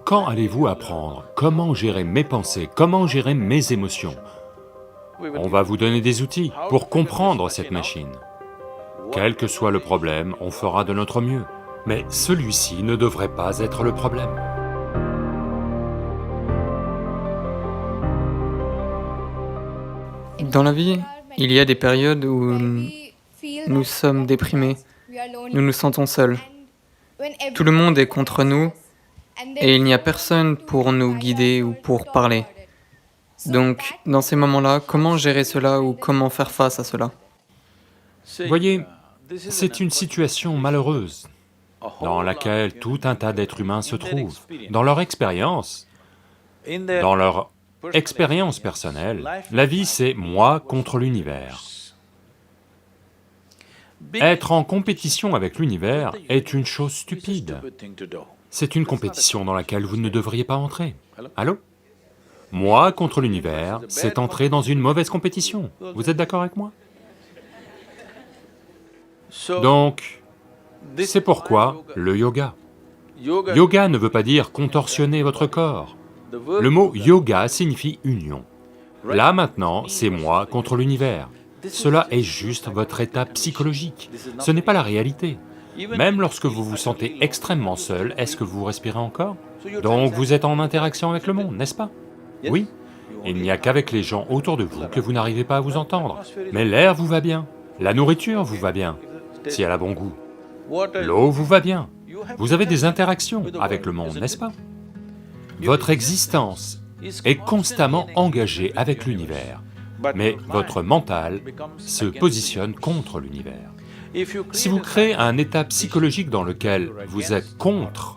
Quand allez-vous apprendre comment gérer mes pensées, comment gérer mes émotions? On va vous donner des outils pour comprendre cette machine. Quel que soit le problème, on fera de notre mieux. Mais celui-ci ne devrait pas être le problème. Dans la vie, il y a des périodes où nous sommes déprimés, nous nous sentons seuls. Tout le monde est contre nous et il n'y a personne pour nous guider ou pour parler. Donc, dans ces moments-là, comment gérer cela ou comment faire face à cela? Voyez, c'est une situation malheureuse dans laquelle tout un tas d'êtres humains se trouvent. Dans leur expérience personnelle, la vie c'est moi contre l'univers. Être en compétition avec l'univers est une chose stupide. C'est une compétition dans laquelle vous ne devriez pas entrer. Allô? Moi contre l'univers, c'est entrer dans une mauvaise compétition. Vous êtes d'accord avec moi? Donc, c'est pourquoi le yoga. Yoga ne veut pas dire contorsionner votre corps. Le mot yoga signifie union. Là maintenant, c'est moi contre l'univers. Cela est juste votre état psychologique, ce n'est pas la réalité. Même lorsque vous vous sentez extrêmement seul, est-ce que vous respirez encore? Donc vous êtes en interaction avec le monde, n'est-ce pas? Oui, il n'y a qu'avec les gens autour de vous que vous n'arrivez pas à vous entendre. Mais l'air vous va bien, la nourriture vous va bien, si elle a bon goût. L'eau vous va bien, vous avez des interactions avec le monde, n'est-ce pas? Votre existence est constamment engagée avec l'univers, mais votre mental se positionne contre l'univers. Si vous créez un état psychologique dans lequel vous êtes contre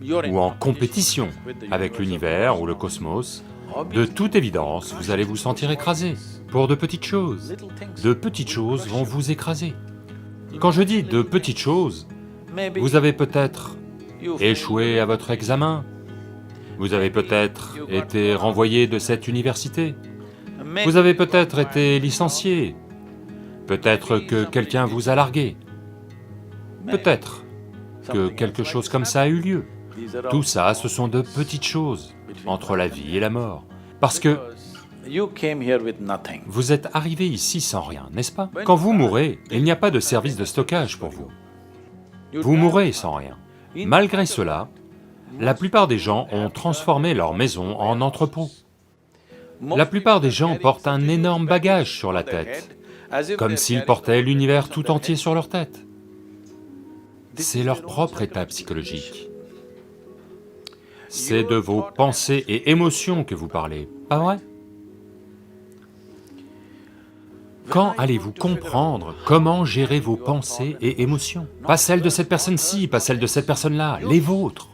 ou en compétition avec l'univers ou le cosmos, de toute évidence, vous allez vous sentir écrasé pour de petites choses. De petites choses vont vous écraser. Quand je dis de petites choses, vous avez peut-être échoué à votre examen, vous avez peut-être été renvoyé de cette université, vous avez peut-être été licencié, peut-être que quelqu'un vous a largué, peut-être que quelque chose comme ça a eu lieu. Tout ça, ce sont de petites choses entre la vie et la mort, parce que vous êtes arrivé ici sans rien, n'est-ce pas? Quand vous mourrez, il n'y a pas de service de stockage pour vous. Vous mourrez sans rien. Malgré cela, la plupart des gens ont transformé leur maison en entrepôt. La plupart des gens portent un énorme bagage sur la tête, comme s'ils portaient l'univers tout entier sur leur tête. C'est leur propre état psychologique. C'est de vos pensées et émotions que vous parlez, pas vrai? Quand allez-vous comprendre comment gérer vos pensées et émotions? Pas celles de cette personne-ci, pas celles de cette personne-là, les vôtres.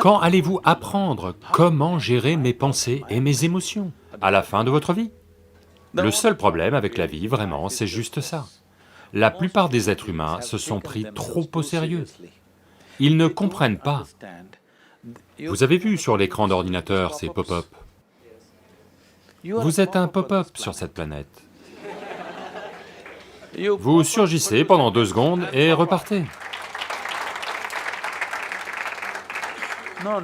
Quand allez-vous apprendre comment gérer mes pensées et mes émotions? À la fin de votre vie? Le seul problème avec la vie, vraiment, c'est juste ça. La plupart des êtres humains se sont pris trop au sérieux. Ils ne comprennent pas. Vous avez vu sur l'écran d'ordinateur ces pop-up? Vous êtes un pop-up sur cette planète. Vous surgissez pendant 2 secondes et repartez.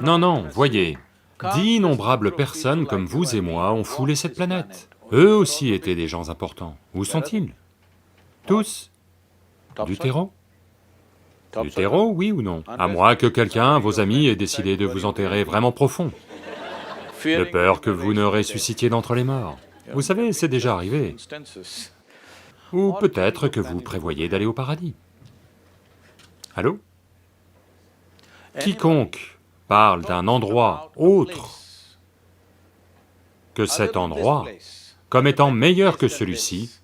Non, non, voyez, d'innombrables personnes comme vous et moi ont foulé cette planète. Eux aussi étaient des gens importants. Où sont-ils? Tous? Du terreau? Du terreau, oui ou non? À moins que quelqu'un, vos amis, ait décidé de vous enterrer vraiment profond, de peur que vous ne ressuscitiez d'entre les morts. Vous savez, c'est déjà arrivé. Ou peut-être que vous prévoyez d'aller au paradis. Allô? Quiconque parle d'un endroit autre que cet endroit, comme étant meilleur que celui-ci,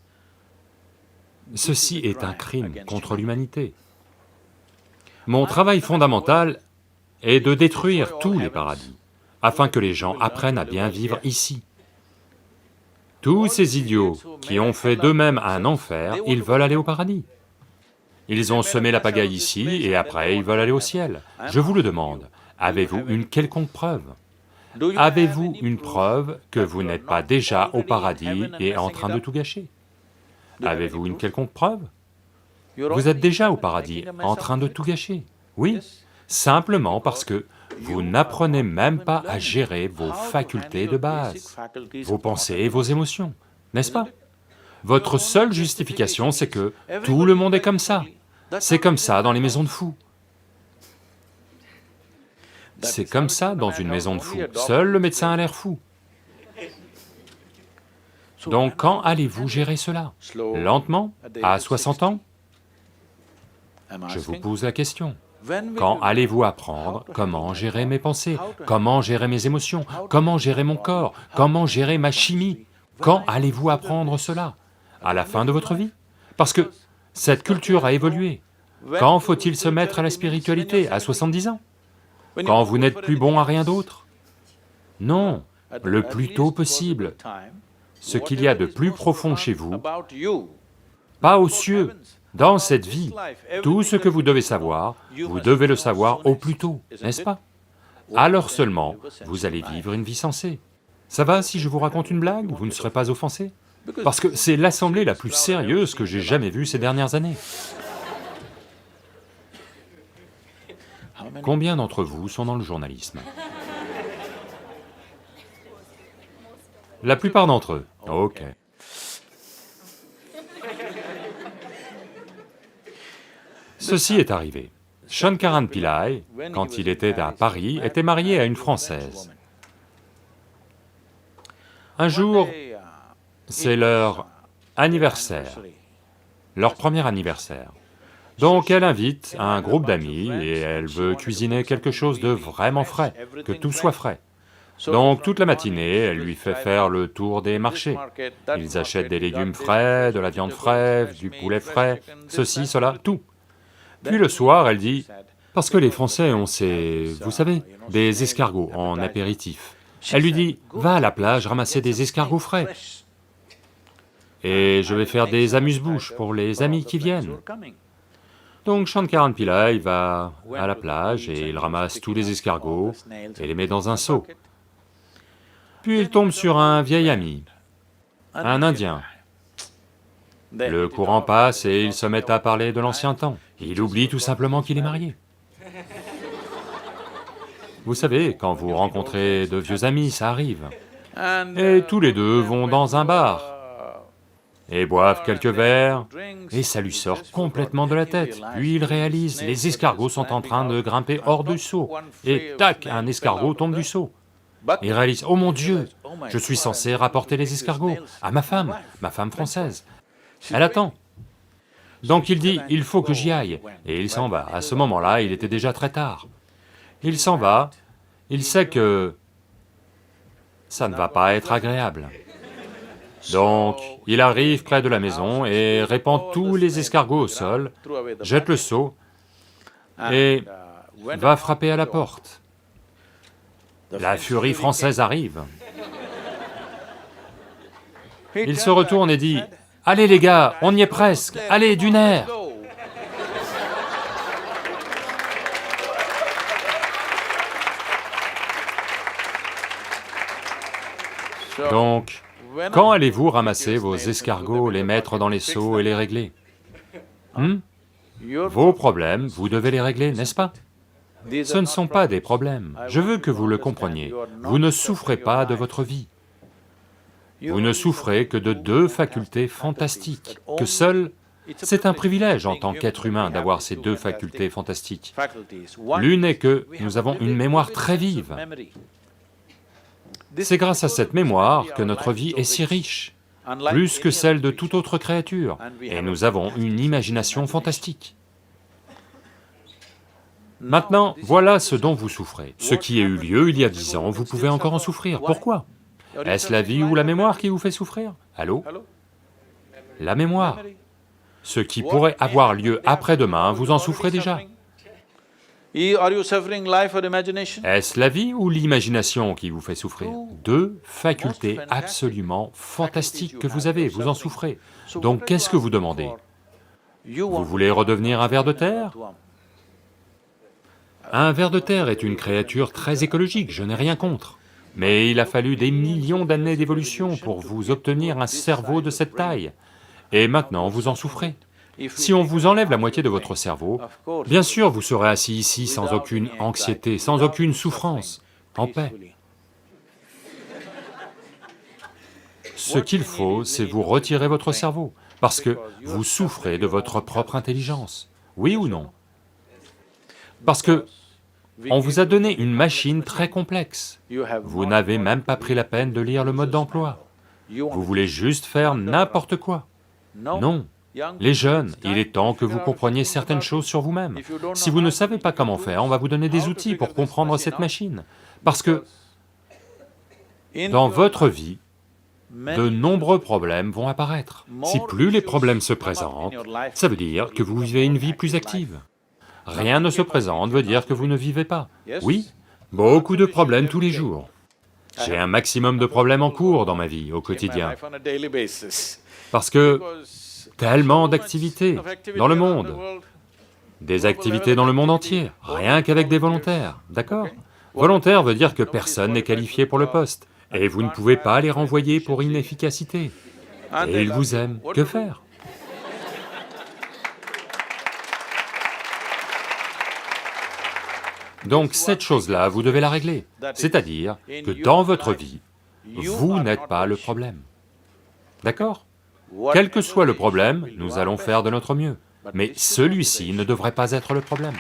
ceci est un crime contre l'humanité. Mon travail fondamental est de détruire tous les paradis, afin que les gens apprennent à bien vivre ici. Tous ces idiots qui ont fait d'eux-mêmes un enfer, ils veulent aller au paradis. Ils ont semé la pagaille ici et après ils veulent aller au ciel. Je vous le demande, avez-vous une quelconque preuve? Avez-vous une preuve que vous n'êtes pas déjà au paradis et en train de tout gâcher? Avez-vous une quelconque preuve? Vous êtes déjà au paradis, en train de tout gâcher. Oui, simplement parce que vous n'apprenez même pas à gérer vos facultés de base, vos pensées et vos émotions, n'est-ce pas? Votre seule justification, c'est que tout le monde est comme ça. C'est comme ça dans les maisons de fous. C'est comme ça dans une maison de fous. Seul le médecin a l'air fou. Donc quand allez-vous gérer cela? Lentement? À 60 ans? Je vous pose la question. Quand allez-vous apprendre comment gérer mes pensées, comment gérer mes émotions, comment gérer mon corps, comment gérer ma chimie? Quand allez-vous apprendre cela? À la fin de votre vie? Parce que cette culture a évolué. Quand faut-il se mettre à la spiritualité? À 70 ans? Quand vous n'êtes plus bon à rien d'autre? Non, le plus tôt possible. Ce qu'il y a de plus profond chez vous, pas aux cieux, dans cette vie, tout ce que vous devez savoir, vous devez le savoir au plus tôt, n'est-ce pas? Alors seulement, vous allez vivre une vie sensée. Ça va si je vous raconte une blague? Vous ne serez pas offensé? Parce que c'est l'assemblée la plus sérieuse que j'ai jamais vue ces dernières années. Combien d'entre vous sont dans le journalisme? La plupart d'entre eux. Ok. Ceci est arrivé. Shankaran Pillai, quand il était à Paris, était marié à une Française. Un jour, c'est leur anniversaire, leur premier anniversaire. Donc elle invite un groupe d'amis et elle veut cuisiner quelque chose de vraiment frais, que tout soit frais. Donc toute la matinée, elle lui fait faire le tour des marchés. Ils achètent des légumes frais, de la viande fraîche, du poulet frais, ceci, cela, tout. Puis le soir, elle dit, parce que les Français ont ces, vous savez, des escargots en apéritif. Elle lui dit, va à la plage ramasser des escargots frais. Et je vais faire des amuse-bouches pour les amis qui viennent. Donc Shankaran Pillai va à la plage et il ramasse tous les escargots et les met dans un seau. Puis il tombe sur un vieil ami, un Indien. Le courant passe et ils se mettent à parler de l'ancien temps. Il oublie tout simplement qu'il est marié. Vous savez, quand vous rencontrez de vieux amis, ça arrive. Et tous les deux vont dans un bar, et boivent quelques verres, et ça lui sort complètement de la tête. Puis il réalise, les escargots sont en train de grimper hors du seau, et tac, un escargot tombe du seau. Il réalise, oh mon Dieu, je suis censé rapporter les escargots à ma femme française. Elle attend. Donc il dit, il faut que j'y aille, et il s'en va. À ce moment-là, il était déjà très tard. Il s'en va, il sait que ça ne va pas être agréable. Donc, il arrive près de la maison et répand tous les escargots au sol, jette le seau et va frapper à la porte. La furie française arrive. Il se retourne et dit, « Allez les gars, on y est presque, allez, d'une aire !» Donc, quand allez-vous ramasser vos escargots, les mettre dans les seaux et les régler? Vos problèmes, vous devez les régler, n'est-ce pas? Ce ne sont pas des problèmes, je veux que vous le compreniez, vous ne souffrez pas de votre vie. Vous ne souffrez que de deux facultés fantastiques, que seul, c'est un privilège en tant qu'être humain d'avoir ces deux facultés fantastiques. L'une est que nous avons une mémoire très vive. C'est grâce à cette mémoire que notre vie est si riche, plus que celle de toute autre créature, et nous avons une imagination fantastique. Maintenant, voilà ce dont vous souffrez. Ce qui a eu lieu il y a 10 ans, vous pouvez encore en souffrir. Pourquoi? Est-ce la vie ou la mémoire qui vous fait souffrir? Allô? La mémoire. Ce qui pourrait avoir lieu après-demain, vous en souffrez déjà. Est-ce la vie ou l'imagination qui vous fait souffrir? Deux facultés absolument fantastiques que vous avez, vous en souffrez. Donc qu'est-ce que vous demandez? Vous voulez redevenir un ver de terre? Un ver de terre est une créature très écologique, je n'ai rien contre. Mais il a fallu des millions d'années d'évolution pour vous obtenir un cerveau de cette taille. Et maintenant, vous en souffrez. Si on vous enlève la moitié de votre cerveau, bien sûr vous serez assis ici sans aucune anxiété, sans aucune souffrance, en paix. Ce qu'il faut, c'est vous retirer votre cerveau, parce que vous souffrez de votre propre intelligence, oui ou non? Parce que on vous a donné une machine très complexe, vous n'avez même pas pris la peine de lire le mode d'emploi, vous voulez juste faire n'importe quoi. Non, les jeunes, il est temps que vous compreniez certaines choses sur vous-même. Si vous ne savez pas comment faire, on va vous donner des outils pour comprendre cette machine, parce que dans votre vie, de nombreux problèmes vont apparaître. Si plus les problèmes se présentent, ça veut dire que vous vivez une vie plus active. Rien ne se présente veut dire que vous ne vivez pas. Oui, beaucoup de problèmes tous les jours. J'ai un maximum de problèmes en cours dans ma vie, au quotidien. Parce que tellement d'activités dans le monde, des activités dans le monde entier, rien qu'avec des volontaires, d'accord? Volontaire veut dire que personne n'est qualifié pour le poste, et vous ne pouvez pas les renvoyer pour inefficacité. Et ils vous aiment, que faire? Donc cette chose-là, vous devez la régler, c'est-à-dire que dans votre vie, vous n'êtes pas le problème. D'accord? Quel que soit le problème, nous allons faire de notre mieux, mais celui-ci ne devrait pas être le problème.